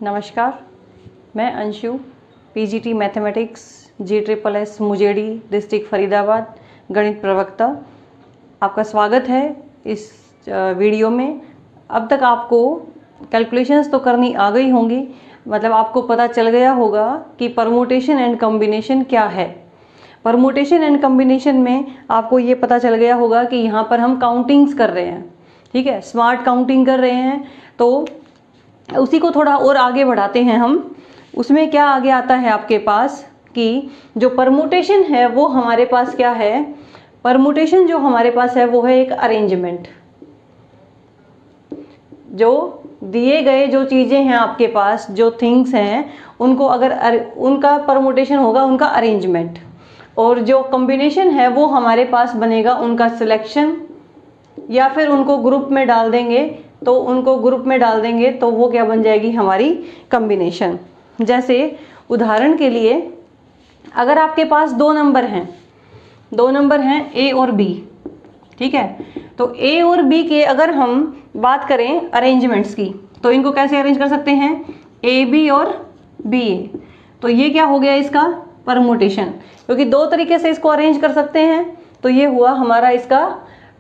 नमस्कार, मैं Anshu, PGT mathematics GSSS Mujedi district Faridabad गणित प्रवक्ता। आपका स्वागत है इस वीडियो में। अब तक आपको कैलकुलेशंस तो करनी आ गई होंगी, मतलब आपको पता चल गया होगा कि परमुटेशन एंड कॉम्बिनेशन क्या है। परमुटेशन एंड कॉम्बिनेशन में आपको ये पता चल गया होगा कि यहाँ पर हम काउंटिंग्स कर रहे हैं, ठीक है, स्मार्ट काउंटिंग कर रहे हैं। तो उसी को थोड़ा और आगे बढ़ाते हैं हम। उसमें क्या आगे आता है आपके पास कि जो परमुटेशन है वो हमारे पास क्या है। परमुटेशन जो हमारे पास है वो है एक अरेंजमेंट। जो दिए गए जो चीज़ें हैं आपके पास, जो थिंग्स हैं, उनको अगर उनका परमुटेशन होगा उनका अरेंजमेंट, और जो कॉम्बिनेशन है वो हमारे पास बनेगा उनका सिलेक्शन, या फिर उनको ग्रुप में डाल देंगे तो वो क्या बन जाएगी हमारी कॉम्बिनेशन। जैसे उदाहरण के लिए अगर आपके पास दो नंबर हैं A और B, ठीक है, तो A और B के अगर हम बात करें अरेंजमेंट्स की तो इनको कैसे अरेंज कर सकते हैं, AB और BA। तो ये क्या हो गया इसका परमुटेशन, क्योंकि दो तरीके से इसको अरेंज कर सकते हैं। तो ये हुआ हमारा इसका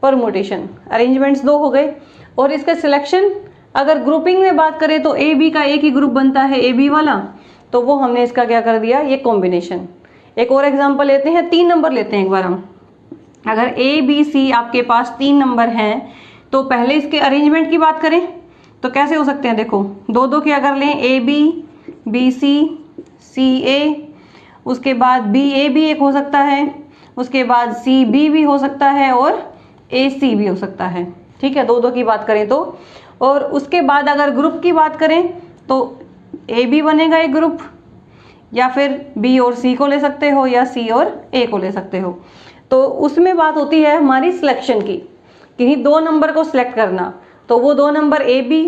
परमुटेशन, अरेंजमेंट्स दो हो गए। और इसका सिलेक्शन अगर ग्रुपिंग में बात करें तो ए बी का एक ही ग्रुप बनता है ए बी वाला, तो वो हमने इसका क्या कर दिया, ये कॉम्बिनेशन। एक और एग्जांपल लेते हैं, 3 नंबर लेते हैं एक बार हम। अगर ए बी सी आपके पास 3 नंबर हैं तो पहले इसके अरेंजमेंट की बात करें तो कैसे हो सकते हैं, देखो दो दो के अगर लें ए बी, बी सी, सी ए, उसके बाद बी ए भी एक हो सकता है, उसके बाद सी बी भी हो सकता है और ए सी भी हो सकता है, ठीक है, दो की बात करें तो। और उसके बाद अगर ग्रुप की बात करें तो ए बी बनेगा एक ग्रुप, या फिर बी और सी को ले सकते हो या सी और ए को ले सकते हो। तो उसमें बात होती है हमारी सिलेक्शन की, किन्हीं 2 नंबर को सिलेक्ट करना, तो वो 2 number A B,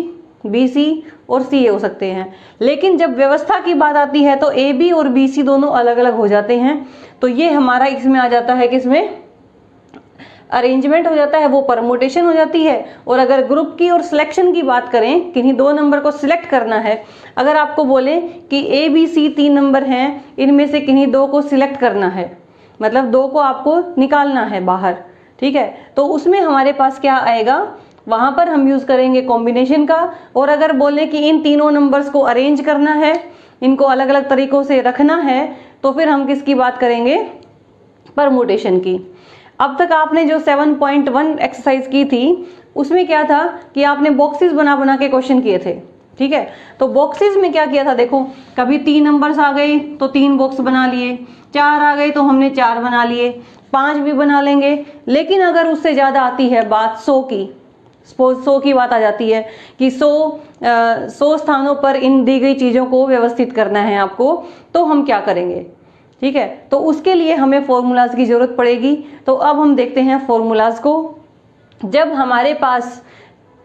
B C और सी ए हो सकते हैं। लेकिन जब व्यवस्था की बात आती है तो ए बी और बी सी दोनों अलग अलग हो जाते हैं। तो ये हमारा इसमें आ जाता है, किसमें, अरेंजमेंट हो जाता है, वो परमुटेशन हो जाती है। और अगर ग्रुप की और सिलेक्शन की बात करें, किन्हीं 2 नंबर को सिलेक्ट करना है, अगर आपको बोले कि ए बी सी 3 नंबर हैं, इनमें से किन्हीं 2 को सिलेक्ट करना है, मतलब 2 को आपको निकालना है बाहर, ठीक है, तो उसमें हमारे पास क्या आएगा, वहां पर हम यूज करेंगे कॉम्बिनेशन का। और अगर बोले कि इन तीनों नंबर्स को अरेंज करना है, इनको अलग अलग तरीकों से रखना है, तो फिर हम किसकी बात करेंगे, परमुटेशन की। अब तक आपने जो 7.1 एक्सरसाइज की थी उसमें क्या था कि आपने बॉक्सेस बना बना के क्वेश्चन किए थे, ठीक है। तो बॉक्सेस में क्या किया था, देखो कभी 3 नंबर्स आ गए तो 3 बॉक्स बना लिए, 4 आ गए तो हमने 4 बना लिए, 5 भी बना लेंगे। लेकिन अगर उससे ज़्यादा आती है बात 100 की, सपोज 100 की बात आ जाती है कि 100 स्थानों पर इन दी गई चीज़ों को व्यवस्थित करना है आपको, तो हम क्या करेंगे, ठीक है। तो उसके लिए हमें फॉर्मूलाज की जरूरत पड़ेगी। तो अब हम देखते हैं फॉर्मूलाज को। जब हमारे पास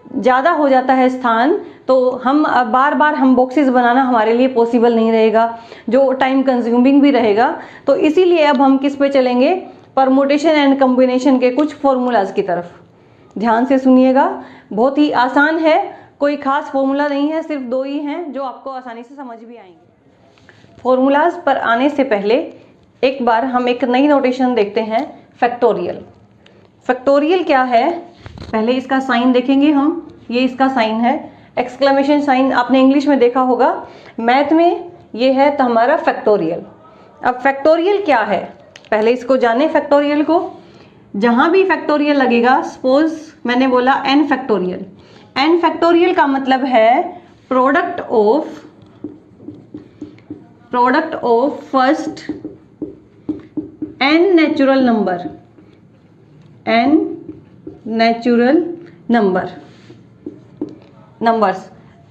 ज़्यादा हो जाता है स्थान तो हम बार बार हम बॉक्सेस बनाना हमारे लिए पॉसिबल नहीं रहेगा, जो टाइम कंज्यूमिंग भी रहेगा। तो इसीलिए अब हम किस पे चलेंगे, परमुटेशन एंड कॉम्बिनेशन के कुछ फॉर्मूलाज की तरफ। ध्यान से सुनिएगा, बहुत ही आसान है, कोई खास फॉर्मूला नहीं है, सिर्फ 2 ही हैं जो आपको आसानी से समझ भी आएंगे। फॉर्मूलाज पर आने से पहले एक बार हम एक नई नोटेशन देखते हैं, फैक्टोरियल। फैक्टोरियल क्या है, पहले इसका साइन देखेंगे हम। ये इसका साइन है, एक्सक्लेमेशन साइन आपने इंग्लिश में देखा होगा, मैथ में ये है तो हमारा फैक्टोरियल। अब फैक्टोरियल क्या है, पहले इसको जाने फैक्टोरियल को। जहां भी फैक्टोरियल लगेगा, सपोज मैंने बोला n फैक्टोरियल, n फैक्टोरियल का मतलब है product of first n natural numbers.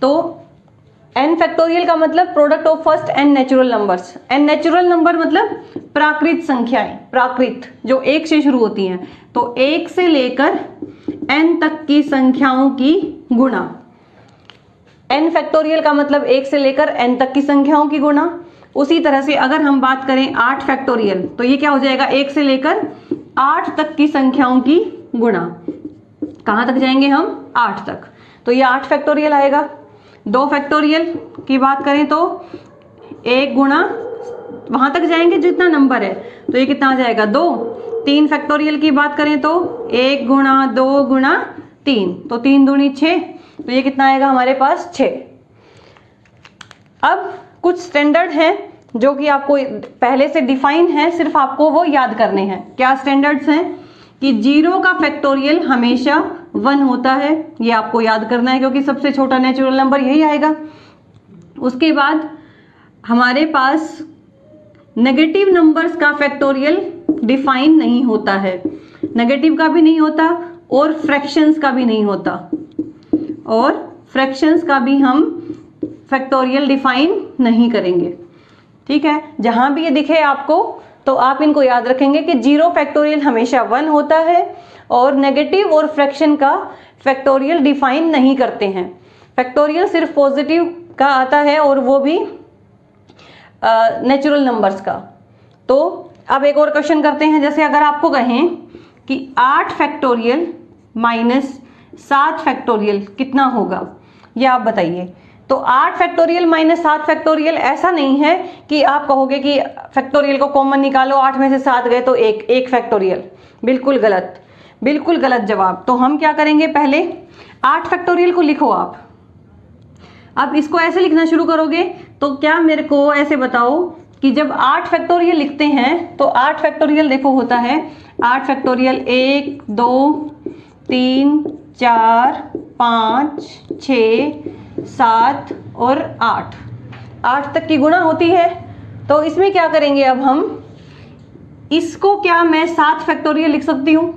तो n फैक्टोरियल का मतलब product of first n natural numbers. n natural number मतलब प्राकृत संख्याएं, प्राकृत जो 1 से शुरू होती हैं, तो 1 से लेकर n तक की संख्याओं की गुणा। n फैक्टोरियल का मतलब 1 से लेकर n तक की संख्याओं की गुणा। उसी तरह से अगर हम बात करें 8 फैक्टोरियल, तो ये क्या हो जाएगा, 1 से लेकर 8 तक की संख्याओं की गुणा। कहां तक जाएंगे हम, 8 तक, तो ये 8 फैक्टोरियल आएगा। 2 फैक्टोरियल की बात करें तो 1 गुणा, वहां तक जाएंगे जितना नंबर है, तो ये कितना आ जाएगा 2। 3 फैक्टोरियल की बात करें तो 1 गुणा 2 गुणा 3, तो 3 दूनी 6, तो ये कितना आएगा हमारे पास 6। अब कुछ स्टैंडर्ड हैं जो कि आपको पहले से डिफाइन है, सिर्फ आपको वो याद करने हैं। क्या स्टैंडर्ड्स हैं कि 0 का फैक्टोरियल हमेशा 1 होता है, ये आपको याद करना है क्योंकि सबसे छोटा नेचुरल नंबर यही आएगा। उसके बाद हमारे पास नेगेटिव नंबर्स का फैक्टोरियल डिफाइन नहीं होता है, नेगेटिव का भी नहीं होता और फ्रैक्शंस का भी नहीं होता, और फ्रैक्शंस का भी हम फैक्टोरियल डिफाइन नहीं करेंगे। ठीक है, जहां भी ये दिखे आपको तो आप इनको याद रखेंगे कि 0 फैक्टोरियल हमेशा 1 होता है और नेगेटिव और फ्रैक्शन का फैक्टोरियल डिफाइन नहीं करते हैं। फैक्टोरियल सिर्फ पॉजिटिव का आता है और वो भी नेचुरल नंबर्स का। तो अब एक और क्वेश्चन करते हैं, जैसे अगर आपको कहें कि 8 फैक्टोरियल माइनस 7 फैक्टोरियल कितना होगा, ये आप बताइए। तो 8 फैक्टोरियल माइनस 7 फैक्टोरियल ऐसा नहीं है कि आप कहोगे कि फैक्टोरियल को कॉमन निकालो, 8 में से 7 गए तो एक फैक्टोरियल, बिल्कुल गलत, बिल्कुल गलत जवाब। तो हम क्या करेंगे, पहले 8 फैक्टोरियल को लिखो आप। अब इसको ऐसे लिखना शुरू करोगे तो क्या मेरे को ऐसे बताओ कि जब 8 फैक्टोरियल लिखते हैं तो 8 फैक्टोरियल देखो होता है 8 फैक्टोरियल 1 2 3 4 5 6 7 और 8 तक की गुणा होती है। तो इसमें क्या करेंगे, अब हम इसको क्या मैं 7 फैक्टोरियल लिख सकती हूँ,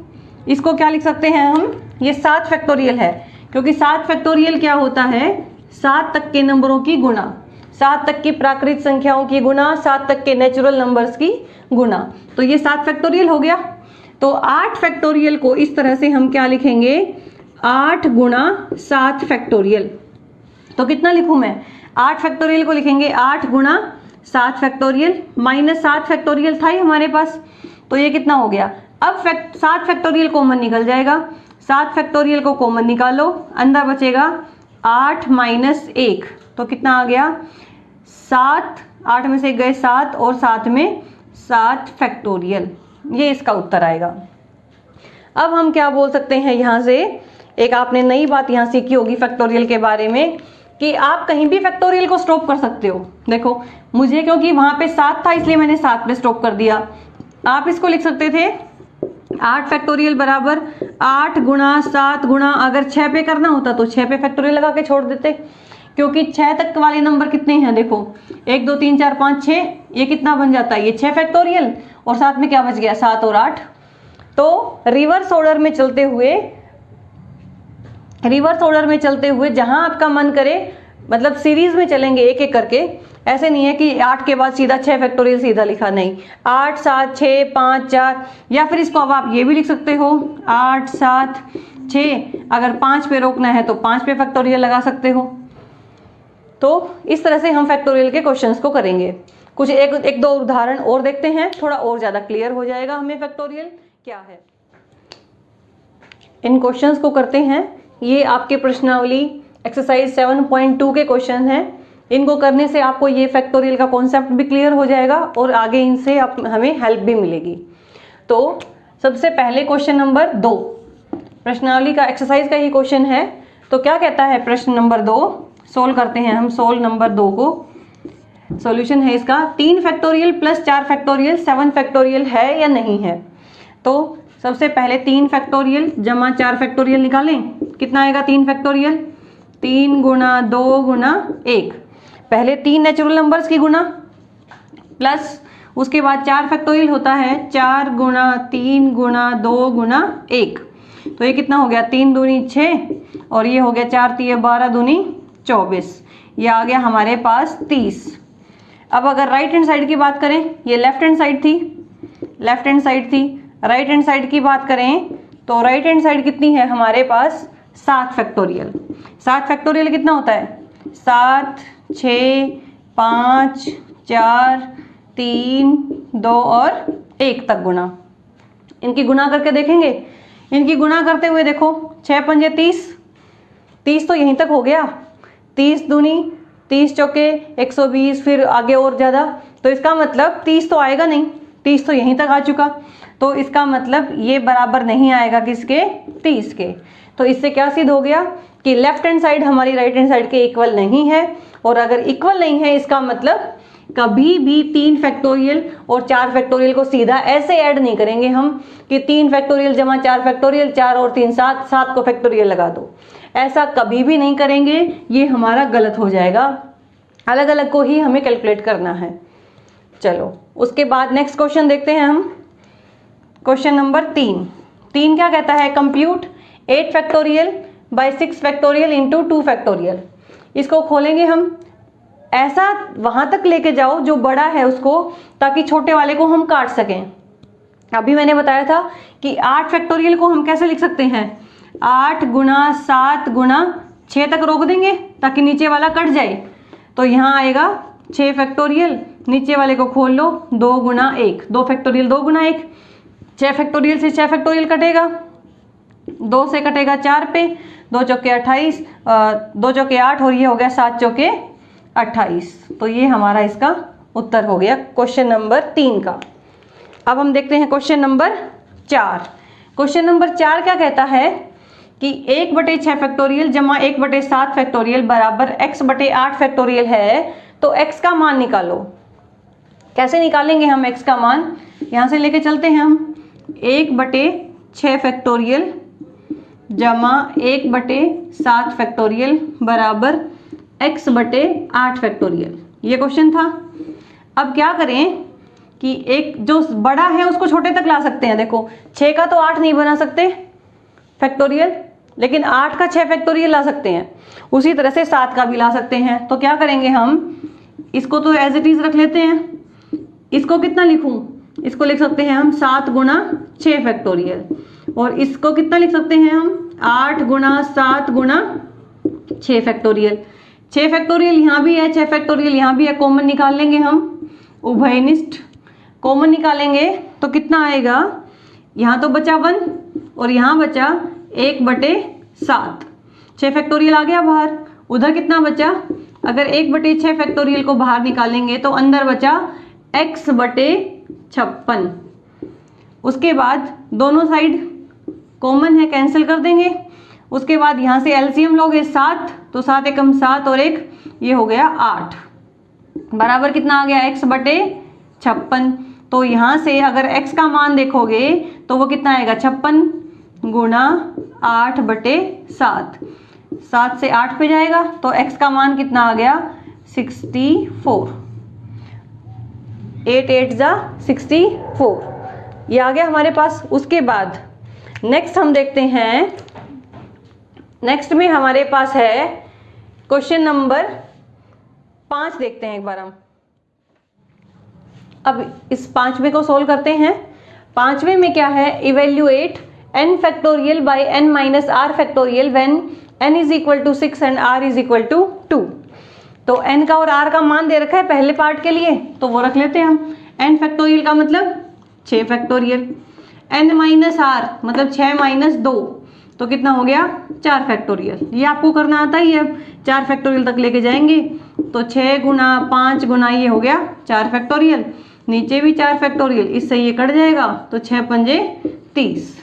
इसको क्या लिख सकते हैं हम, ये 7 फैक्टोरियल है, क्योंकि 7 फैक्टोरियल क्या होता है, 7 तक के नंबरों की गुणा, 7 तक की प्राकृत संख्याओं की गुणा, 7 तक के नेचुरल नंबर्स की गुणा। तो ये 7 फैक्टोरियल हो गया। तो 8 फैक्टोरियल को इस तरह से हम क्या लिखेंगे, 8 गुणा 7 फैक्टोरियल। तो कितना लिखूं मैं, 8 फैक्टोरियल को लिखेंगे 8 गुणा 7 फैक्टोरियल, माइनस 7 फैक्टोरियल था ही हमारे पास, तो ये कितना हो गया। अब 7 फैक्टोरियल कॉमन निकल जाएगा, 7 फैक्टोरियल को कॉमन निकालो, अंदर बचेगा 8 माइनस 1, तो कितना आ गया 7, 8 में से गए 7 और 7 में 7 फैक्टोरियल, ये इसका उत्तर आएगा। अब हम क्या बोल सकते हैं, यहाँ से एक आपने नई बात यहाँ सीखी होगी फैक्टोरियल के बारे में कि आप कहीं भी फैक्टोरियल को स्टॉप कर सकते हो। देखो मुझे क्योंकि वहां पे 7 था इसलिए मैंने 7 पे स्टॉप कर दिया। आप इसको लिख सकते थे 8 फैक्टोरियल बराबर 8 गुणा 7 गुणा, अगर 6 पे करना होता तो 6 पे फैक्टोरियल लगा के छोड़ देते, क्योंकि 6 तक वाले नंबर कितने हैं, देखो 1 2 3 4 5 6, ये कितना बन जाता है, ये 6 फैक्टोरियल, और साथ में क्या बच गया 7 और 8। तो रिवर्स ऑर्डर में चलते हुए जहां आपका मन करे, मतलब सीरीज में चलेंगे एक एक करके, ऐसे नहीं है कि 8 के बाद सीधा 6 फैक्टोरियल सीधा लिखा, नहीं, 8 7 6 5 4, या फिर इसको अब आप ये भी लिख सकते हो 8 7 6, अगर 5 पे रोकना है तो 5 पे फैक्टोरियल लगा सकते हो। तो इस तरह से हम फैक्टोरियल के क्वेश्चंस को करेंगे। कुछ एक दो उदाहरण और देखते हैं, थोड़ा और ज्यादा क्लियर हो जाएगा हमें फैक्टोरियल क्या है। इन क्वेश्चंस को करते हैं, ये आपके प्रश्नावली एक्सरसाइज 7.2 के क्वेश्चन हैं। इनको करने से आपको ये फैक्टोरियल का कॉन्सेप्ट भी क्लियर हो जाएगा और आगे इनसे हमें हेल्प भी मिलेगी। तो सबसे पहले क्वेश्चन नंबर 2, प्रश्नावली का एक्सरसाइज का ही क्वेश्चन है। तो क्या कहता है प्रश्न नंबर 2, सोल्व करते हैं हम। सोल्व नंबर 2 को, सॉल्यूशन है इसका 3 फैक्टोरियल प्लस 4 फैक्टोरियल 7 फैक्टोरियल है या नहीं है। तो सबसे पहले 3 फैक्टोरियल जमा 4 फैक्टोरियल निकालें, कितना आएगा 3 फैक्टोरियल, 3 गुणा 2 गुणा 1, पहले 3 नेचुरल नंबर्स की गुणा, प्लस उसके बाद 4 फैक्टोरियल होता है 4 गुणा 3 गुणा 2 गुणा 1, तो ये कितना हो गया 3 दूनी 6 और ये हो गया 4 3 12 दूनी 24, ये आ गया हमारे पास 30। अब अगर राइट हैंड साइड की बात करें, ये लेफ्ट हैंड साइड थी, राइट हैंड साइड की बात करें तो राइट हैंड साइड कितनी है हमारे पास 7 फैक्टोरियल। 7 फैक्टोरियल कितना होता है 7 6 5 4 3 2 और 1 तक गुणा। इनकी गुणा करके देखेंगे, इनकी गुणा करते हुए देखो 6 पंजे 30, 30 तो यहीं तक हो गया, 30 दूनी 30 चौके 120, फिर आगे और ज़्यादा, तो इसका मतलब 30 तो आएगा नहीं, 30 तो यहीं तक आ चुका, तो इसका मतलब ये बराबर नहीं आएगा किसके, 30 के। तो इससे क्या सिद्ध हो गया कि लेफ्ट हैंड साइड हमारी राइट हैंड साइड के इक्वल नहीं है, और अगर इक्वल नहीं है इसका मतलब कभी भी 3 फैक्टोरियल और 4 फैक्टोरियल को सीधा ऐसे ऐड नहीं करेंगे हम कि 3 फैक्टोरियल जमा 4 फैक्टोरियल, 4 और 3 7, 7 को फैक्टोरियल लगा दो, ऐसा कभी भी नहीं करेंगे, ये हमारा गलत हो जाएगा। अलग अलग को ही हमें कैलकुलेट करना है। चलो उसके बाद नेक्स्ट क्वेश्चन देखते हैं हम। क्वेश्चन नंबर 3 क्या कहता है, compute 8 factorial by 6 factorial into 2 factorial. इसको खोलेंगे हम, ऐसा वहां तक लेके जाओ जो बड़ा है उसको, ताकि छोटे वाले को हम काट सकें। अभी मैंने बताया था कि 8 फैक्टोरियल को हम कैसे लिख सकते हैं, 8 गुणा 7 गुणा 6 तक रोक देंगे ताकि नीचे वाला कट जाए। तो यहाँ आएगा 6 फैक्टोरियल, नीचे वाले को खोल लो, 2 गुणा 1, 2 फैक्टोरियल 2 गुणा 1, 6 फैक्टोरियल से 6 फैक्टोरियल कटेगा, 2 से कटेगा 4 पे, 2 चौके 28, 2 चौके 8 और ये हो गया 7 चौके 28। तो ये हमारा इसका उत्तर हो गया क्वेश्चन नंबर 3 का। अब हम देखते हैं क्वेश्चन नंबर 4। क्वेश्चन नंबर 4 क्या कहता है कि 1/6 फैक्टोरियल जमा 1/7 फैक्टोरियल बराबर x/8 फैक्टोरियल है, तो x का मान निकालो। कैसे निकालेंगे हम x का मान, यहाँ से लेके चलते हैं हम, 1/6 फैक्टोरियल जमा 1/7 फैक्टोरियल बराबर x/8 फैक्टोरियल, ये क्वेश्चन था। अब क्या करें कि एक जो बड़ा है उसको छोटे तक ला सकते हैं। देखो 6 का तो 8 नहीं बना सकते फैक्टोरियल, लेकिन 8 का 6 फैक्टोरियल ला सकते हैं, उसी तरह से 7 का भी ला सकते हैं। तो क्या करेंगे हम, इसको तो एज इट इज रख लेते हैं, इसको कितना लिखूं, इसको लिख सकते हैं हम 7 गुणा 6 फैक्टोरियल, और इसको कितना लिख सकते हैं हम 8 गुणा 7 गुणा 6 फैक्टोरियल। 6 फैक्टोरियल यहाँ भी है, 6 फैक्टोरियल यहाँ भी है, कॉमन निकाल लेंगे हम, उभयनिष्ठ कॉमन निकालेंगे तो कितना आएगा, यहाँ तो बचा 1 और यहाँ बचा 1/7, 6 फैक्टोरियल आ गया बाहर, उधर कितना बचा, अगर 1/6 फैक्टोरियल को बाहर निकालेंगे तो अंदर बचा x/56। उसके बाद दोनों साइड कॉमन है, कैंसिल कर देंगे। उसके बाद यहाँ से एलसीएम लोगे 7, तो 7 एकम 7 और 1 ये हो गया 8, बराबर कितना आ गया x/56। तो यहाँ से अगर x का मान देखोगे तो वो कितना आएगा 56 गुणा 8/7, 7 से 8 पे जाएगा तो x का मान कितना आ गया 64, 8 8 जा 64, ये आ गया हमारे पास। उसके बाद नेक्स्ट हम देखते हैं, नेक्स्ट में हमारे पास है क्वेश्चन नंबर 5, देखते हैं एक बार हम। अब इस 5वें को सोल्व करते हैं। 5वें में क्या है, evaluate n factorial by n minus r factorial when n is equal to 6 and r is equal to 2। तो n का और r का मान दे रखा है पहले पार्ट के लिए, तो वो रख लेते हैं हम। n फैक्टोरियल का मतलब 6 फैक्टोरियल, n माइनस r मतलब 6 माइनस 2, तो कितना हो गया 4 फैक्टोरियल। ये आपको करना आता ही है, 4 फैक्टोरियल तक लेके जाएंगे तो 6 गुना 5 गुना ये हो गया 4 फैक्टोरियल, नीचे भी 4 फैक्टोरियल, इससे ये कट जाएगा तो 6 पंजे 30।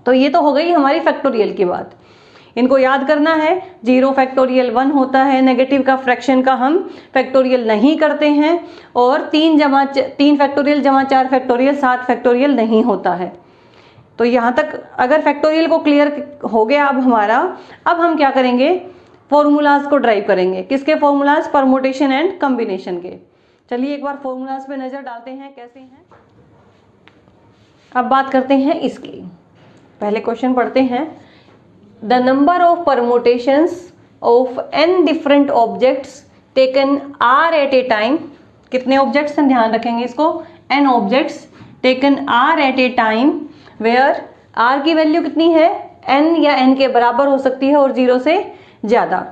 तो ये तो हो गई हमारी फैक्टोरियल की बात। इनको याद करना है, 0 फैक्टोरियल 1 होता है, नेगेटिव का फ्रैक्शन का हम फैक्टोरियल नहीं करते हैं, और 3 फैक्टोरियल जमा 4 फैक्टोरियल 7 फैक्टोरियल नहीं होता है। तो यहाँ तक अगर फैक्टोरियल को क्लियर हो गया अब हमारा, अब हम क्या करेंगे, फॉर्मूलाज को ड्राइव करेंगे। किसके फॉर्मूलाज, परमुटेशन एंड कॉम्बिनेशन के। चलिए एक बार फॉर्मूलाज पे नजर डालते हैं कैसे हैं। अब बात करते हैं इसकी, पहले क्वेश्चन पढ़ते हैं। The number of permutations of n different objects taken r at a time, कितने ऑब्जेक्ट्स हैं ध्यान रखेंगे इसको, n objects taken r at a time where r की वैल्यू कितनी है, n या n के बराबर हो सकती है और 0 से ज्यादा,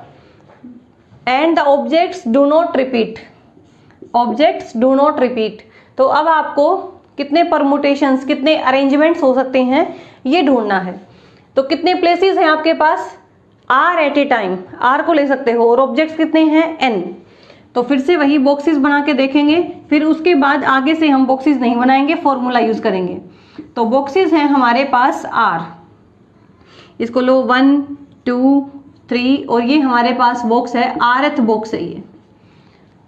and the objects do not repeat, objects do not repeat. तो अब आपको कितने परमुटेशंस, कितने अरेंजमेंट्स हो सकते हैं ये ढूंढना है। तो कितने प्लेसेस हैं आपके पास, R at a time, R को ले सकते हो, और ऑब्जेक्ट्स कितने हैं एन। तो फिर से वही बॉक्सेस बना के देखेंगे, फिर उसके बाद आगे से हम बॉक्सेस नहीं बनाएंगे, फॉर्मूला यूज करेंगे। तो बॉक्सेस हैं हमारे पास आर, इसको लो 1 2 3, और ये हमारे पास बॉक्स है, rth बॉक्स है ये।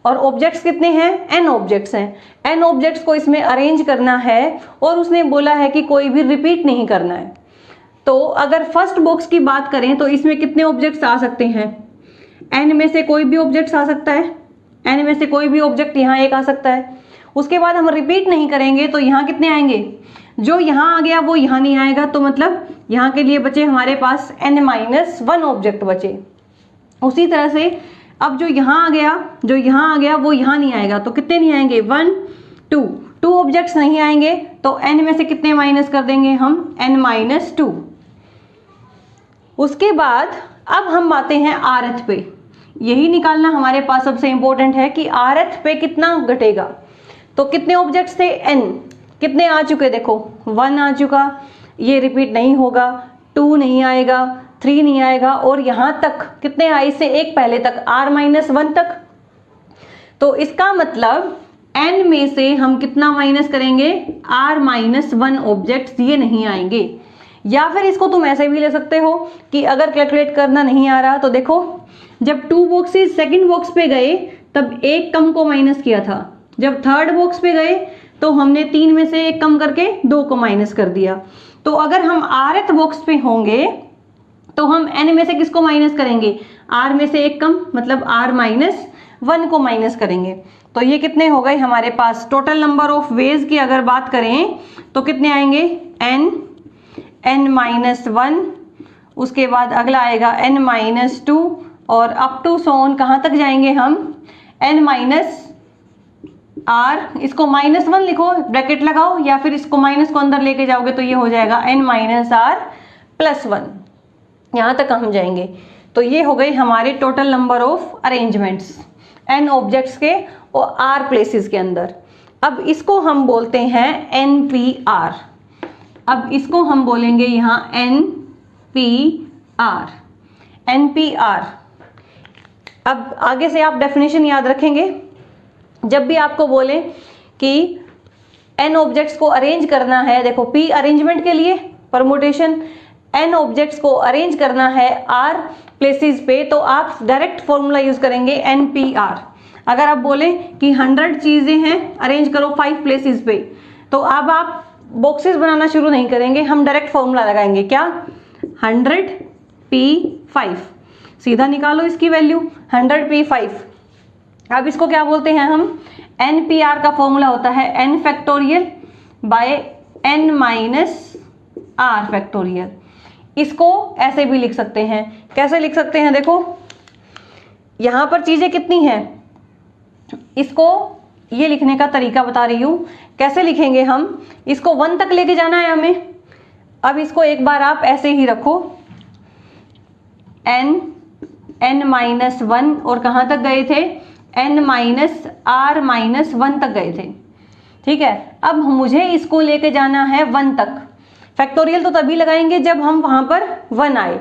और ऑब्जेक्ट्स कितने हैं, n ऑब्जेक्ट्स हैं। n ऑब्जेक्ट्स को इसमें अरेंज करना है, और उसने बोला है कि कोई भी रिपीट नहीं करना है। तो अगर फर्स्ट बॉक्स की बात करें तो इसमें कितने ऑब्जेक्ट्स आ सकते हैं, n में से कोई भी ऑब्जेक्ट्स आ सकता है, n में से कोई भी ऑब्जेक्ट यहाँ एक आ सकता है। उसके बाद हम रिपीट नहीं करेंगे तो यहाँ कितने आएंगे, जो यहाँ आ गया वो यहाँ नहीं आएगा, तो मतलब यहाँ के लिए बचे हमारे पास n-1 ऑब्जेक्ट बचे। उसी तरह से अब जो यहाँ आ गया वो यहाँ नहीं आएगा, तो कितने नहीं आएंगे, 1 2 ऑब्जेक्ट्स नहीं आएंगे, तो n में से कितने माइनस कर देंगे हम, n-2। उसके बाद अब हम आते हैं rth पे, यही निकालना हमारे पास सबसे इंपॉर्टेंट है कि rth पे कितना घटेगा। तो कितने ऑब्जेक्ट्स थे, n, कितने आ चुके, देखो 1 आ चुका, ये रिपीट नहीं होगा, 2 नहीं आएगा, 3 नहीं आएगा, और यहाँ तक कितने आए, इससे एक पहले तक r-1 तक। तो इसका मतलब n में से हम कितना माइनस करेंगे, r-1 ऑब्जेक्ट्स ये नहीं आएंगे। या फिर इसको तुम ऐसे भी ले सकते हो कि अगर कैलकुलेट करना नहीं आ रहा तो देखो, जब 2 बॉक्सेस सेकंड बॉक्स पे गए तब एक कम को माइनस किया था, जब थर्ड बॉक्स पे गए तो हमने 3 में से एक कम करके 2 को माइनस कर दिया। तो अगर हम rth बॉक्स पे होंगे तो हम n में से किसको माइनस करेंगे, r में से एक कम, मतलब r-1 को माइनस करेंगे। तो ये कितने हो गए हमारे पास, टोटल नंबर ऑफ वेज की अगर बात करें तो कितने आएंगे, n-1, उसके बाद अगला आएगा n-2, और अप टू सोन कहाँ तक जाएंगे हम, n-r, इसको -1 लिखो, ब्रैकेट लगाओ, या फिर इसको माइनस को अंदर लेके जाओगे तो ये हो जाएगा n-r+1, यहाँ तक हम जाएंगे। तो ये हो गई हमारे total number of arrangements n objects के और r प्लेसेस के अंदर। अब इसको हम बोलते हैं npr, अब इसको हम बोलेंगे यहाँ npr। अब आगे से आप डेफिनेशन याद रखेंगे, जब भी आपको बोले कि n ऑब्जेक्ट्स को अरेंज करना है, देखो p अरेंजमेंट के लिए परमुटेशन, n ऑब्जेक्ट्स को अरेंज करना है r प्लेसेस पे, तो आप डायरेक्ट फॉर्मूला यूज करेंगे npr। अगर आप बोले कि 100 चीजें हैं अरेंज करो 5 प्लेसेस पे, तो अब आप बॉक्सेस बनाना शुरू नहीं करेंगे, हम डायरेक्ट फॉर्मूला लगाएंगे, क्या, 100p5, सीधा निकालो इसकी वैल्यू 100p5। अब इसको क्या बोलते हैं हम, npr का फॉर्मूला होता है n factorial bye n-r factorial. इसको ऐसे भी लिख सकते हैं, कैसे लिख सकते हैं, देखो यहां पर चीजें कितनी हैं, इसको ये लिखने का तरीका बता रही हूं, कैसे लिखेंगे हम, इसको 1 तक लेके जाना है हमें। अब इसको एक बार आप ऐसे ही रखो, n-1, और कहां तक गए थे, n-r-1 तक गए थे, ठीक है। अब मुझे इसको लेके जाना है 1 तक, फैक्टोरियल तो तभी लगाएंगे जब हम वहां पर 1 आए।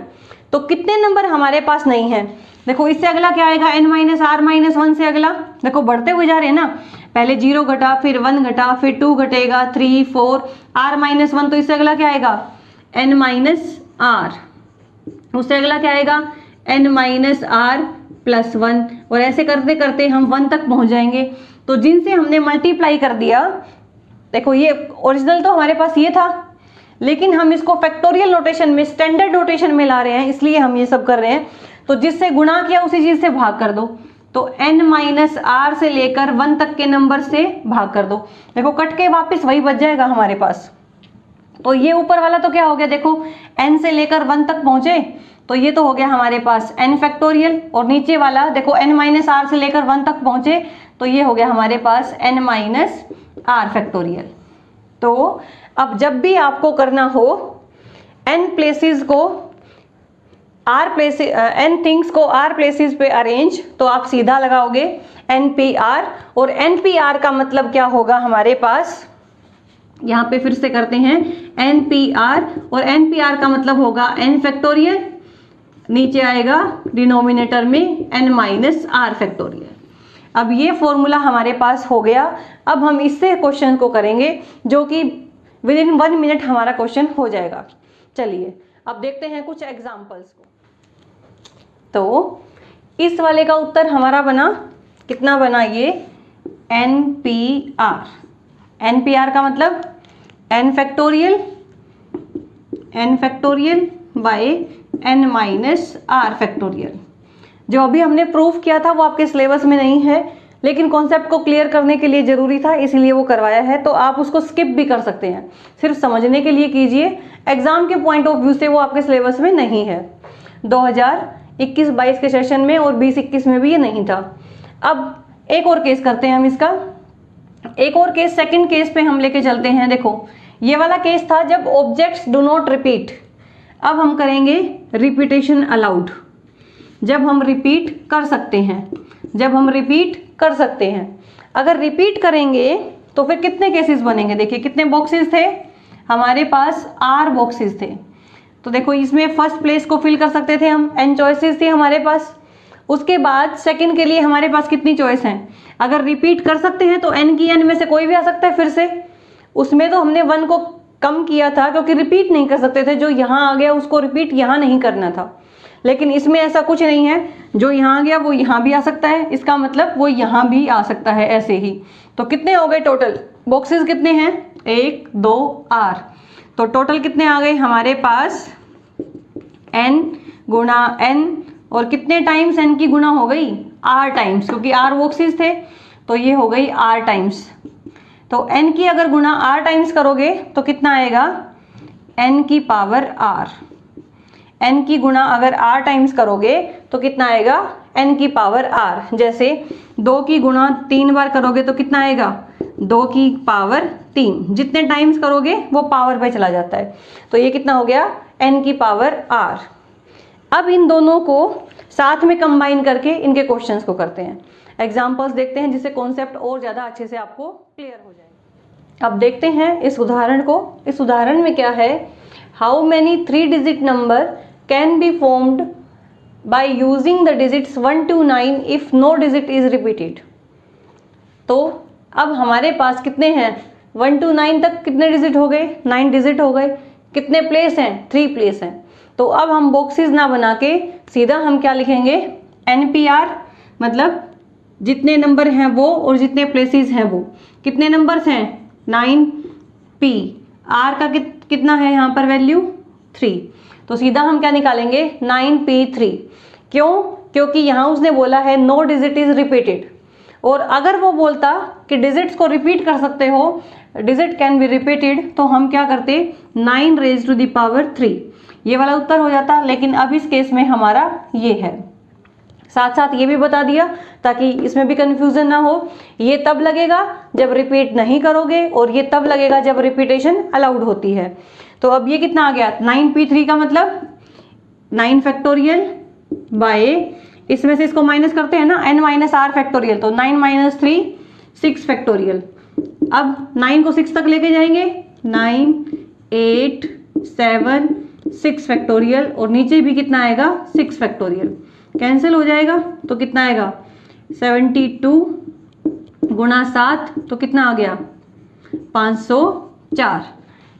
तो कितने नंबर हमारे पास नहीं है, देखो इससे अगला क्या आएगा, n-r-1 से अगला, देखो बढ़ते हुए जा रहे हैं ना, पहले 0 घटा, फिर 1 घटा, फिर 2 घटेगा, 3 4, r-1, तो इससे अगला क्या आएगा, n-r, उससे अगला क्या आएगा, n-r+1, और ऐसे करते करते हम 1 तक पहुंच जाएंगे। तो जिनसे हमने मल्टीप्लाई कर दिया, देखो ये ओरिजिनल तो हमारे पास ये था, लेकिन हम इसको फैक्टोरियल नोटेशन में, स्टैंडर्ड नोटेशन में ला रहे हैं, इसलिए हम ये सब कर रहे हैं। तो जिससे गुणा किया उसी चीज से भाग कर दो, तो n-r से लेकर 1 तक के नंबर से भाग कर दो, देखो कट के वापस वही बच जाएगा हमारे पास। तो ये ऊपर वाला तो क्या हो गया, देखो n से लेकर 1 तक पहुंचे, तो ये तो हो गया हमारे पास n फैक्टोरियल, और नीचे वाला देखो n-r से लेकर 1 तक पहुंचे, तो ये हो गया हमारे पास n-r फैक्टोरियल। तो अब जब भी आपको करना हो n प्लेसेस को n थिंग्स को r प्लेसेस पे अरेंज, तो आप सीधा लगाओगे npr, और npr का मतलब क्या होगा हमारे पास, यहाँ पे फिर से करते हैं npr, और npr का मतलब होगा n फैक्टोरियल नीचे आएगा डिनोमिनेटर में n माइनस आर फैक्टोरियल। अब ये फॉर्मूला हमारे पास हो गया। अब हम इससे क्वेश्चन को करेंगे जो कि विद इन 1 मिनट हमारा क्वेश्चन हो जाएगा। चलिए अब देखते हैं कुछ एग्जाम्पल्स को। तो इस वाले का उत्तर हमारा बना, कितना बना ये, NPR। NPR का मतलब n factorial by n minus R factorial. जो अभी हमने प्रूफ किया था वो आपके सिलेबस में नहीं है, लेकिन कॉन्सेप्ट को क्लियर करने के लिए ज़रूरी था, इसीलिए वो करवाया है। तो आप उसको स्किप भी कर सकते हैं, सिर्फ समझने के लिए कीजिए। एग्जाम के पॉइंट ऑफ व्यू से वो आपके सिलेबस में नहीं है। 2021-22 के सेशन में और 20-21 में भी ये नहीं था। अब एक और केस करते हैं हम इसका। एक और केस, सेकंड केस पे हम लेके चलते हैं। देखो ये वाला केस था जब ऑब्जेक्ट्स डू नॉट रिपीट। अब हम करेंगे रिपीटेशन अलाउड। जब हम रिपीट कर सकते हैं, अगर रिपीट करेंगे तो फिर कितने केसेस बनेंगे। देखिए कितने बॉक्सेस थे हमारे पास, R बॉक्सेस थे। तो देखो इसमें फर्स्ट प्लेस को फिल कर सकते थे हम, n चॉइसेस थी हमारे पास। उसके बाद सेकंड के लिए हमारे पास कितनी चॉइस हैं। अगर रिपीट कर सकते हैं तो n की n में से कोई भी आ सकता है फिर से। उसमें तो हमने 1 को कम किया था क्योंकि रिपीट नहीं कर सकते थे, जो यहाँ आ गया उसको रिपीट यहाँ नहीं करना था। लेकिन इसमें ऐसा कुछ नहीं है, जो यहाँ आ गया वो यहाँ भी आ सकता है, इसका मतलब वो यहाँ भी आ सकता है ऐसे ही। तो कितने हो गए टोटल बॉक्सेस, कितने हैं, 1 2 R। तो टोटल कितने आ गए हमारे पास, n गुणा n, और कितने टाइम्स n की गुणा हो गई, R टाइम्स, क्योंकि R बॉक्सेस थे तो ये हो गई R टाइम्स। तो n की अगर गुणा R टाइम्स करोगे तो कितना आएगा, n की पावर R। n की गुणा अगर R टाइम्स करोगे तो कितना आएगा, n की पावर R। जैसे 2 की गुणा 3 बार करोगे तो कितना आएगा, 2 की पावर 3। जितने टाइम्स करोगे वो पावर पे चला जाता है। तो ये कितना हो गया, n की पावर R। अब इन दोनों को साथ में कंबाइन करके इनके क्वेश्चंस को करते हैं। एग्जाम्पल्स देखते हैं जिससे कॉन्सेप्ट और ज़्यादा अच्छे से आपको क्लियर हो जाए। अब देखते हैं इस उदाहरण को। इस उदाहरण में क्या है, how many 3 digit number can be formed by using the digits 1 to 9 if no digit is repeated. तो अब हमारे पास कितने हैं, 1 to 9 तक कितने डिजिट हो गए, 9 डिजिट हो गए। कितने प्लेस हैं, 3 प्लेस हैं। तो अब हम बॉक्सेस ना बना के सीधा हम क्या लिखेंगे, NPR, मतलब जितने नंबर हैं वो और जितने प्लेसेस हैं वो। कितने नंबर्स हैं, 9P। R का कितना है यहाँ पर वैल्यू, 3। तो सीधा हम क्या निकालेंगे, 9P3। क्यों, क्योंकि यहाँ उसने बोला है नो डिजिट इज रिपीटेड। और अगर वो बोलता कि डिजिट्स को रिपीट कर सकते हो, डिजिट कैन बी रिपीटेड, तो हम क्या करते, 9 raised to the power 3, ये वाला उत्तर हो जाता। लेकिन अब इस केस में हमारा ये है। साथ साथ ये भी बता दिया ताकि इसमें भी कंफ्यूजन ना हो, ये तब लगेगा जब रिपीट नहीं करोगे और ये तब लगेगा जब रिपीटेशन अलाउड होती है। तो अब ये कितना आ गया, 9P3 का मतलब 9 फैक्टोरियल बाय, इसमें से इसको माइनस करते हैं ना, n माइनस आर फैक्टोरियल, तो 9 - 3 6 फैक्टोरियल। अब 9 को 6 तक लेके जाएंगे, 9 8 7 6 फैक्टोरियल, और नीचे भी कितना आएगा, 6 फैक्टोरियल। कैंसिल हो जाएगा तो कितना आएगा, 72 गुणा 7 तो कितना आ गया, 504।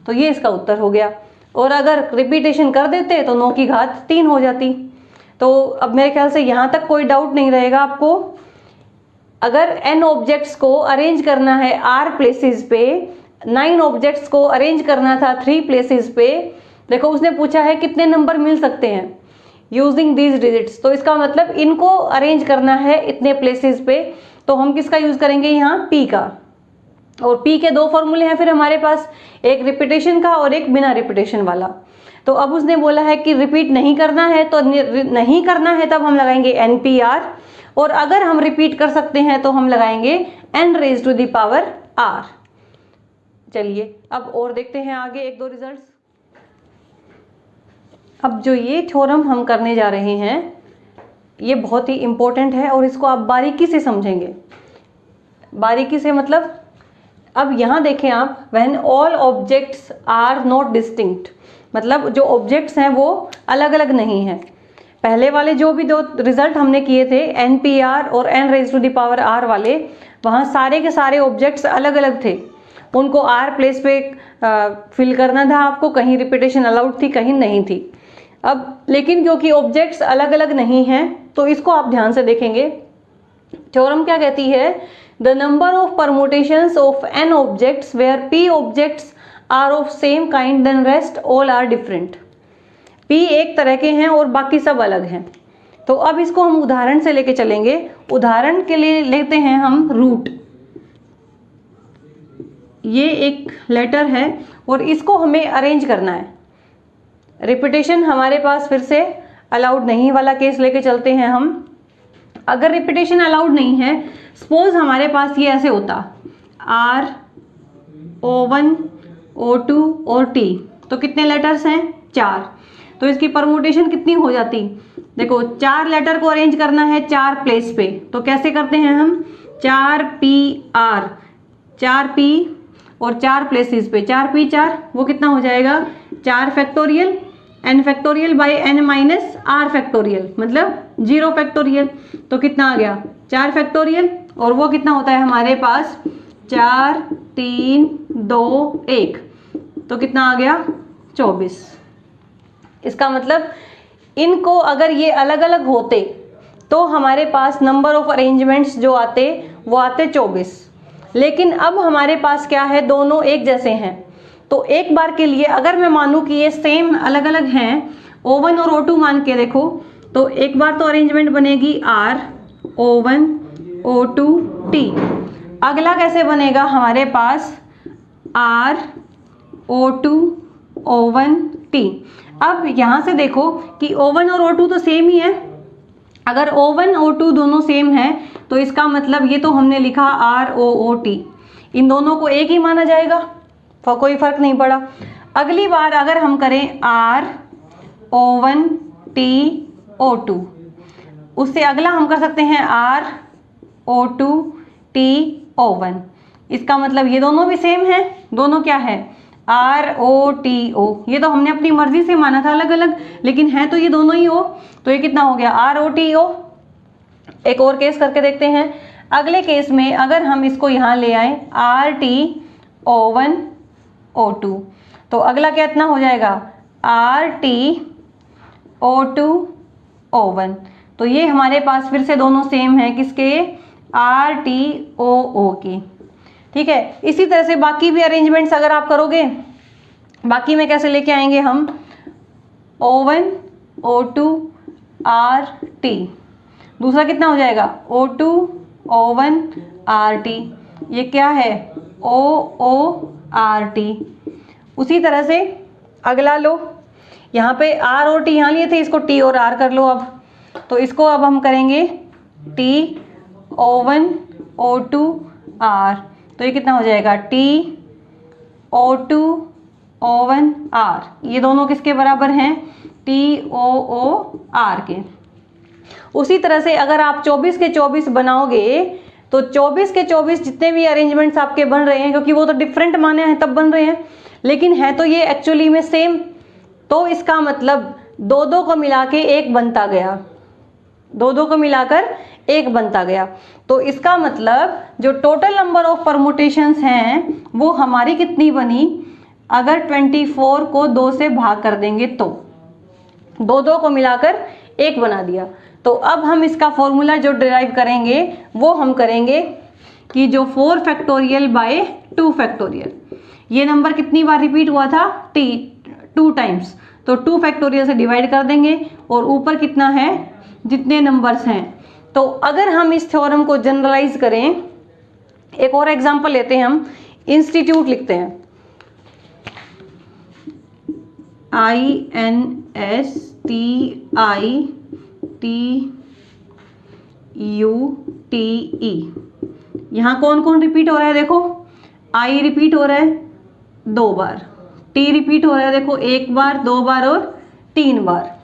तो ये इसका उत्तर हो गया। और अगर रिपीटेशन कर देते तो 9 की घात 3 हो जाती। तो अब मेरे ख्याल से यहाँ तक कोई डाउट नहीं रहेगा आपको। अगर n ऑब्जेक्ट्स को अरेंज करना है R प्लेसेस पे, 9 ऑब्जेक्ट्स को अरेंज करना था 3 प्लेसेस पे, देखो उसने पूछा है कितने नंबर मिल सकते हैं यूजिंग दीज डिजिट्स। तो इसका मतलब इनको अरेंज करना है इतने प्लेसेस पे, तो हम किसका यूज करेंगे यहाँ, P का। और P के 2 फॉर्मूले हैं फिर हमारे पास, एक रिपीटेशन का और एक बिना रिपीटेशन वाला। तो अब उसने बोला है कि रिपीट नहीं करना है, तो नहीं करना है तब हम लगाएंगे NPR, और अगर हम रिपीट कर सकते हैं तो हम लगाएंगे n raised to the power R। चलिए अब और देखते हैं आगे 1-2 रिजल्ट्स। अब जो ये थ्योरम हम करने जा रहे हैं ये बहुत ही इम्पोर्टेंट है और इसको आप बारीकी से समझेंगे। बारीकी से मतलब, अब यहाँ देखें आप, when all objects are not distinct, मतलब जो ऑब्जेक्ट्स हैं वो अलग अलग नहीं हैं। पहले वाले जो भी दो रिजल्ट हमने किए थे NPR और n⁻r वाले, वहाँ सारे के सारे ऑब्जेक्ट्स अलग अलग थे, उनको R प्लेस पे फिल करना था आपको, कहीं रिपीटेशन अलाउड थी कहीं नहीं थी। अब लेकिन क्योंकि ऑब्जेक्ट्स अलग अलग नहीं हैं तो इसको आप ध्यान से देखेंगे। थ्योरम क्या कहती है, the number of permutations of n objects where p objects are of same kind then rest all are different. p एक तरह के हैं और बाकी सब अलग हैं। तो अब इसको हम उदाहरण से लेके चलेंगे। उदाहरण के लिए लेते हैं हम रूट, ये एक लेटर है और इसको हमें अरेंज करना है। रिपीटेशन हमारे पास फिर से अलाउड नहीं वाला केस लेके चलते हैं हम। अगर रिपीटेशन अलाउड नहीं है, सपोज हमारे पास ये ऐसे होता R, O1, O2 और T, तो कितने लेटर्स हैं 4। तो इसकी परमुटेशन कितनी हो जाती, देखो 4 लेटर को अरेंज करना है 4 प्लेस पे, तो कैसे करते हैं हम 4PR, 4P और 4 प्लेसेस पे 4P4, वो कितना हो जाएगा 4 factorial n factorial by n minus r factorial, मतलब 0 फैक्टोरियल। तो कितना आ गया 4 फैक्टोरियल, और वो कितना होता है हमारे पास 4, 3, 2, 1, तो कितना आ गया 24। इसका मतलब इनको अगर ये अलग अलग होते तो हमारे पास नंबर ऑफ अरेंजमेंट्स जो आते वो आते 24, लेकिन अब हमारे पास क्या है, दोनों एक जैसे हैं। तो एक बार के लिए अगर मैं मानूं कि ये सेम अलग अलग हैं, O1 और O2 मान के देखो, तो एक बार तो अरेंजमेंट बनेगी R, O1, O2, T। अगला कैसे बनेगा हमारे पास R, O2, O1, T। अब यहाँ से देखो कि O1 और O2 तो सेम ही है। अगर O1, O2 दोनों सेम है तो इसका मतलब ये तो हमने लिखा ROOT, इन दोनों को एक ही माना जाएगा, कोई फर्क नहीं पड़ा। अगली बार अगर हम करें R, O1, T, O2, उससे अगला हम कर सकते हैं R, O2, T, O1। इसका मतलब ये दोनों भी सेम है, दोनों क्या है ROTO। ये तो हमने अपनी मर्जी से माना था अलग अलग, लेकिन है तो ये दोनों ही हो, तो ये कितना हो गया ROTO। एक और केस करके देखते हैं। अगले केस में अगर हम इसको यहाँ ले आए RT, O1, O2, तो अगला कितना हो जाएगा RT, O2, O1। तो ये हमारे पास फिर से दोनों सेम है, किसके RTOO के, ठीक है। इसी तरह से बाकी भी अरेंजमेंट्स अगर आप करोगे, बाकी में कैसे लेके आएंगे हम O1, O2, RT, दूसरा कितना हो जाएगा O2, O1, RT, ये क्या है OORT। उसी तरह से अगला लो, यहाँ पे R और T यहाँ लिए थे, इसको T और R कर लो अब। तो इसको अब हम करेंगे T, O1, O2, R, तो ये कितना हो जाएगा T, O2, O1, R। ये दोनों किसके बराबर हैं TOOR के। उसी तरह से अगर आप 24 के 24 बनाओगे तो 24 के 24 जितने भी अरेंजमेंट्स आपके बन रहे हैं, क्योंकि वो तो डिफरेंट माने हैं तब बन रहे हैं, लेकिन है तो ये एक्चुअली में सेम, तो इसका मतलब दो दो को मिला के एक बनता गया, दो दो को मिलाकर एक बनता गया। तो इसका मतलब जो टोटल नंबर ऑफ परमुटेशंस हैं वो हमारी कितनी बनी, अगर 24 को 2 से भाग कर देंगे तो दो दो को मिलाकर एक बना दिया। तो अब हम इसका फॉर्मूला जो डिराइव करेंगे वो हम करेंगे कि जो 4 फैक्टोरियल बाय 2 फैक्टोरियल, ये नंबर कितनी बार रिपीट हुआ था 2 टाइम्स, तो 2 फैक्टोरियल से डिवाइड कर देंगे और ऊपर कितना है जितने नंबर्स हैं। तो अगर हम इस थ्योरम को जनरलाइज करें, एक और एग्जांपल लेते हैं, हम इंस्टीट्यूट लिखते हैं INSTITUTE। यहाँ कौन कौन रिपीट हो रहा है, देखो I रिपीट हो रहा है 2 बार, T रिपीट हो रहा है देखो 1 बार, 2 बार और 3 बार।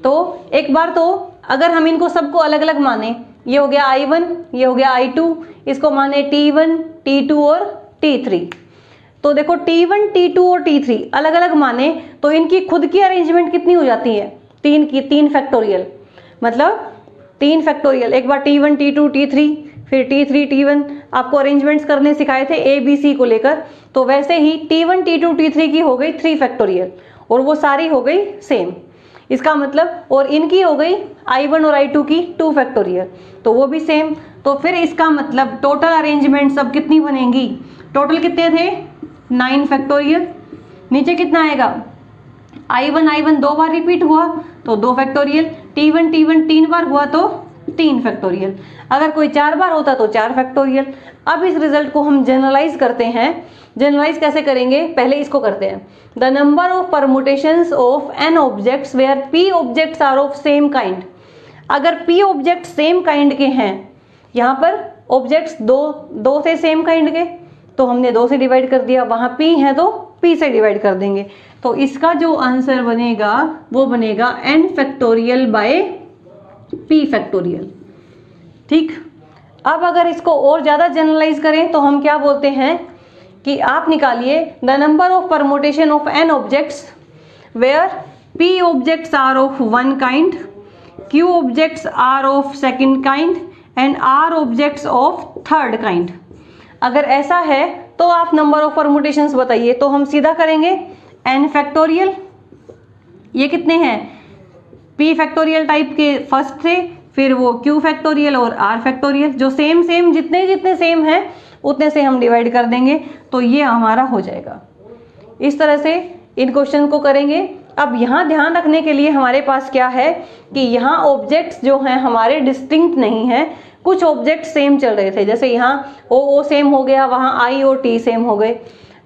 तो एक बार तो अगर हम इनको सबको अलग अलग माने, ये हो गया I1, ये हो गया I2, इसको माने T1, T2 और T3, तो देखो T1, T2 और T3 अलग अलग माने तो इनकी खुद की अरेंजमेंट कितनी हो जाती है, तीन फैक्टोरियल, मतलब 3 फैक्टोरियल, एक बार T1 T2 T3 फिर T3 T1 आपको अरेंजमेंट्स करने सिखाए थे ABC को लेकर, तो वैसे ही T1 T2 T3 की हो गई 3 फैक्टोरियल और वो सारी हो गई सेम। इसका मतलब और इनकी हो गई I1 और I2 की 2 फैक्टोरियल, तो वो भी सेम। तो फिर इसका मतलब टोटल अरेंजमेंट्स अब कितनी बनेंगी, टोटल कितने थे 9 फैक्टोरियल। नीचे कितना आएगा, I1 2 बार रिपीट हुआ तो 2 फैक्टोरियल, T1 3 बार हुआ तो 3 फैक्टोरियल, अगर कोई 4 बार होता तो 4 फैक्टोरियल। अब इस रिजल्ट को हम जनरलाइज करते हैं। जनरलाइज कैसे करेंगे, पहले इसको करते हैं। The number of permutations of N objects where P objects are of same kind. अगर P ऑब्जेक्ट सेम काइंड के हैं, यहाँ पर ऑब्जेक्ट्स दो से सेम काइंड के, तो हमने 2 से डिवाइड कर दिया, वहाँ P है तो P से डिवाइड कर देंगे। तो इसका जो आंसर बनेगा वो बनेगा n factorial bye P factorial. ठीक, अब अगर इसको और ज़्यादा जनरलाइज करें तो हम क्या बोलते हैं कि आप निकालिए the number of permutation of n objects where P objects are of 1 kind, Q objects are of 2nd kind and R objects of 3rd kind. अगर ऐसा है तो आप नंबर ऑफ परमुटेशंस बताइए, तो हम सीधा करेंगे n फैक्टोरियल, ये कितने हैं P फैक्टोरियल टाइप के फर्स्ट थे, फिर वो Q फैक्टोरियल और R फैक्टोरियल, जो सेम जितने सेम हैं उतने से हम डिवाइड कर देंगे, तो ये हमारा हो जाएगा। इस तरह से इन क्वेश्चन को करेंगे। अब यहाँ ध्यान रखने के लिए हमारे पास क्या है कि यहाँ ऑब्जेक्ट्स जो हैं हमारे डिस्टिंक्ट नहीं है, कुछ ऑब्जेक्ट सेम चल रहे थे, जैसे यहाँ O सेम हो गया, वहाँ I और T सेम हो गए।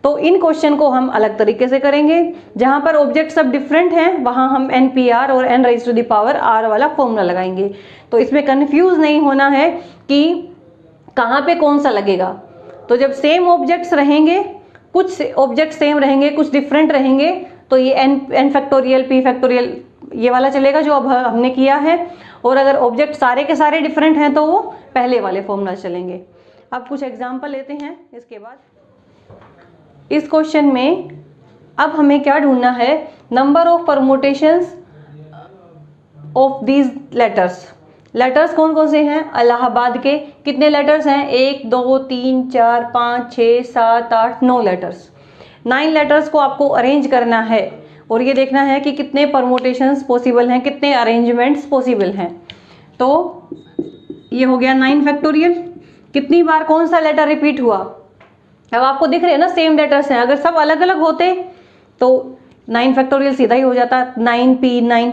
तो इन क्वेश्चन को हम अलग तरीके से करेंगे, जहाँ पर ऑब्जेक्ट सब डिफरेंट हैं वहाँ हम NPR और n raised to the power r वाला फॉर्मूला लगाएंगे। तो इसमें कंफ्यूज नहीं होना है कि कहाँ पे कौन सा लगेगा। तो जब सेम ऑब्जेक्ट्स रहेंगे, कुछ ऑब्जेक्ट सेम रहेंगे, कुछ डिफरेंट रहेंगे, तो ये n फैक्टोरियल P फैक्टोरियल ये वाला चलेगा जो अब हमने किया है, और अगर ऑब्जेक्ट सारे के सारे डिफरेंट हैं तो वो पहले वाले फॉर्मूला चलेंगे। अब कुछ एग्जाम्पल लेते हैं। इसके बाद इस क्वेश्चन में अब हमें क्या ढूंढना है, number of permutations of these letters. Letters कौन कौन से हैं, इलाहाबाद के कितने लेटर्स हैं, 1 2 3 4 5 6 7 8 9 लेटर्स। 9 लेटर्स को आपको अरेंज करना है और ये देखना है कि कितने परमुटेशंस पॉसिबल हैं, कितने अरेंजमेंट्स पॉसिबल हैं। तो ये हो गया 9 फैक्टोरियल। कितनी बार कौन सा लेटर रिपीट हुआ, अब आपको दिख रहे हैं ना सेम लेटर्स हैं, अगर सब अलग अलग होते तो 9 फैक्टोरियल सीधा ही हो जाता, 9P9,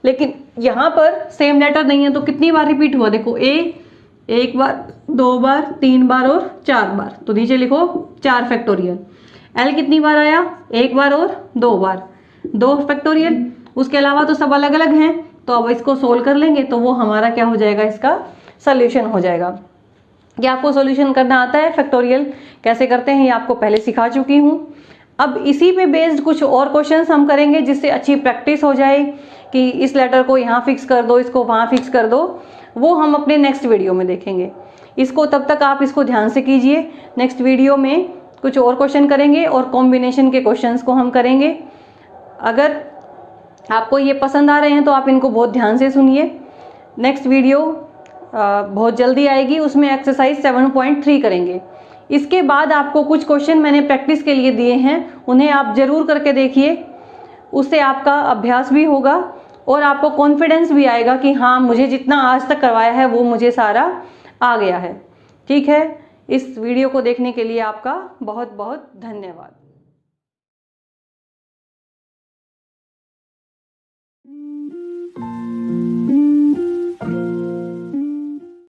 लेकिन यहाँ पर सेम लेटर नहीं है तो कितनी बार रिपीट हुआ, देखो A 1 बार 2 बार 3 बार और 4 बार, तो नीचे लिखो 4 फैक्टोरियल। L कितनी बार आया, 1 बार और 2 बार, 2 फैक्टोरियल। उसके अलावा तो सब अलग अलग हैं, तो अब इसको सोल्व कर लेंगे तो वो हमारा क्या हो जाएगा, इसका सोल्यूशन हो जाएगा। क्या आपको सॉल्यूशन करना आता है, फैक्टोरियल कैसे करते हैं ये आपको पहले सिखा चुकी हूँ। अब इसी पे बेस्ड कुछ और क्वेश्चंस हम करेंगे जिससे अच्छी प्रैक्टिस हो जाए कि इस लेटर को यहाँ फिक्स कर दो, इसको वहाँ फिक्स कर दो, वो हम अपने नेक्स्ट वीडियो में देखेंगे। इसको तब तक आप इसको ध्यान से कीजिए। नेक्स्ट वीडियो में कुछ और क्वेश्चन करेंगे और कॉम्बिनेशन के क्वेश्चंस को हम करेंगे। अगर आपको ये पसंद आ रहे हैं तो आप इनको बहुत ध्यान से सुनिए। नेक्स्ट वीडियो बहुत जल्दी आएगी, उसमें एक्सरसाइज 7.3 करेंगे। इसके बाद आपको कुछ क्वेश्चन मैंने प्रैक्टिस के लिए दिए हैं, उन्हें आप ज़रूर करके देखिए, उससे आपका अभ्यास भी होगा और आपको कॉन्फिडेंस भी आएगा कि हाँ मुझे जितना आज तक करवाया है वो मुझे सारा आ गया है। ठीक है, इस वीडियो को देखने के लिए आपका बहुत बहुत धन्यवाद।